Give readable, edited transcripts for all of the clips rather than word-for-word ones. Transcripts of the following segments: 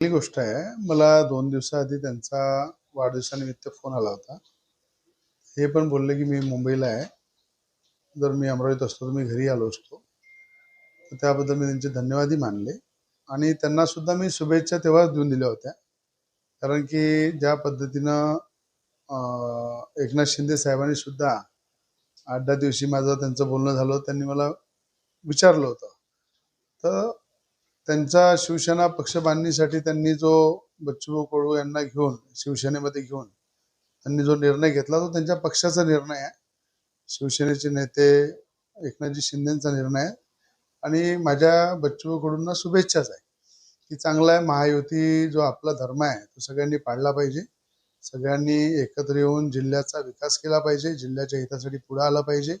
पहिली गोष्ट आहे, मला 2 दिवसाआधी त्यांचा वाढदिवसानिमित्त फोन आला होता. हे पण बोलले, की मी मुंबईला आहे. जर मी अमरावतीत असतो, तर मी घरी आलो असतो. तर त्याबद्दल मी त्यांचे धन्यवादही मानले आणि त्यांना सुद्धा मी शुभेच्छा तेव्हाच देऊन दिल्या होत्या. कारण की ज्या पद्धतीनं एकनाथ शिंदे साहेबांनी सुद्धा 8-10 दिवशी माझं त्यांचं बोलणं झालं. त्यांनी मला विचारलं होतं. तर त्यांचा शिवसेना पक्ष बांधणीसाठी त्यांनी जो बच्चूभाऊ कडू यांना घेऊन शिवसेनेमध्ये घेऊन त्यांनी जो निर्णय घेतला तो त्यांच्या पक्षाचा निर्णय आहे. शिवसेनेचे नेते एकनाथजी शिंदेचा निर्णय आहे आणि माझ्या बच्चूभाऊ कडूंना शुभेच्छाच आहे, की चांगला आहे. महायुती जो आपला धर्म आहे तो सगळ्यांनी पाळला पाहिजे. सगळ्यांनी एकत्र येऊन जिल्ह्याचा विकास केला पाहिजे. जिल्ह्याच्या हितासाठी पुढे आलं पाहिजे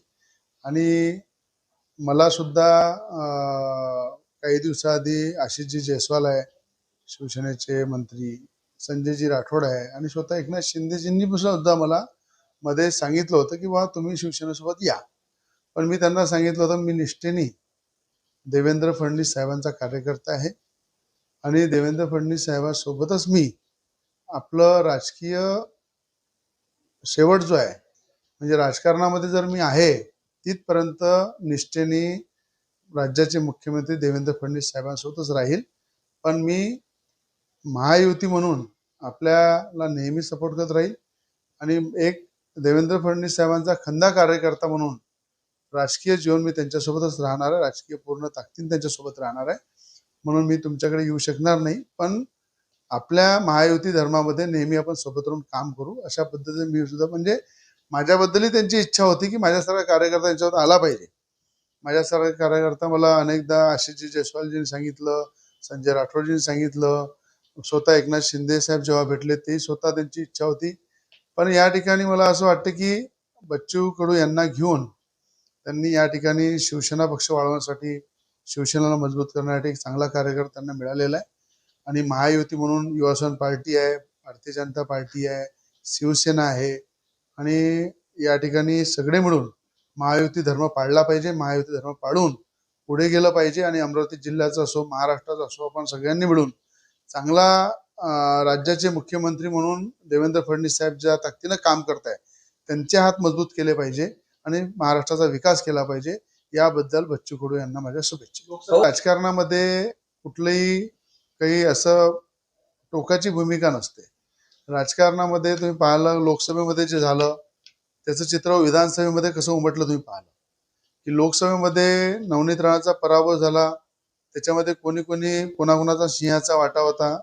आणि मला सुद्धा काही दिवसाआधी आशिषजी जयस्वाल आहे, शिवसेनेचे मंत्री, संजयजी राठोड आहे आणि स्वतः एकनाथ शिंदेजींनी सुद्धा मला मध्ये सांगितलं होतं, की बाबा तुम्ही शिवसेनेसोबत या. पण मी त्यांना सांगितलं होतं, मी निष्ठेने देवेंद्र फडणवीस साहेबांचा कार्यकर्ता आहे आणि देवेंद्र फडणवीस साहेबांसोबतच मी आपलं राजकीय शेवट जो आहे, म्हणजे राजकारणामध्ये जर मी आहे तिथपर्यंत निष्ठेने राज्याचे मुख्यमंत्री देवेंद्र फडणवीस साहेबांसोबतच राहील. पण मी महायुती म्हणून आपल्याला नेहमी सपोर्ट करत राहील आणि एक देवेंद्र फडणवीस साहेबांचा खंदा कार्यकर्ता म्हणून राजकीय जीवन मी त्यांच्यासोबतच राहणार आहे. राजकीय पूर्ण ताकदीने त्यांच्यासोबत राहणार आहे. म्हणून मी तुमच्याकडे येऊ शकणार नाही. पण आपल्या महायुती धर्मामध्ये नेहमी आपण सोबत राहून काम करू अशा पद्धतीने मी सुद्धा, म्हणजे माझ्याबद्दलही त्यांची इच्छा होती, की माझ्यासारखा कार्यकर्ता यांच्यावर आला पाहिजे. माझ्यासारखा कार्यकर्ता मला अनेकदा आशिषजी जयस्वालजींनी सांगितलं, संजय राठोडजींनी सांगितलं, स्वतः एकनाथ शिंदे साहेब जेव्हा भेटले तेही स्वतः त्यांची इच्छा होती. पण या ठिकाणी मला असं वाटतं, की बच्चू कडू यांना घेऊन त्यांनी या ठिकाणी शिवसेना पक्ष वाढवण्यासाठी, शिवसेनेला मजबूत करण्यासाठी एक चांगला कार्यकर्ता त्यांना मिळालेला आहे आणि महायुती म्हणून युवासेना पार्टी आहे, भारतीय जनता पार्टी आहे, शिवसेना आहे आणि या ठिकाणी सगळे मिळून महायुती धर्म पाळला पाहिजे. महायुती धर्म पाळून पुढे गेलं पाहिजे आणि अमरावती जिल्ह्याचा असो, महाराष्ट्राचा असो, आपण सगळ्यांनी मिळून चांगला राज्याचे मुख्यमंत्री म्हणून देवेंद्र फडणवीस साहेब ज्या ताकदीनं काम करताय त्यांचे हात मजबूत केले पाहिजे आणि महाराष्ट्राचा विकास केला पाहिजे. याबद्दल बच्चू कडू यांना माझ्या शुभेच्छा. राजकारणामध्ये कुठलंही काही असं टोकाची भूमिका नसते. राजकारणामध्ये तुम्ही पाहिलं, लोकसभेमध्ये जे झालं त्याचं चित्र विधानसभेमध्ये कसं उमटलं तुम्ही पाहिलं, की लोकसभेमध्ये नवनीत राणाचा पराभव झाला. त्याच्यामध्ये कोणी कोणाचा सिंहाचा वाटा होता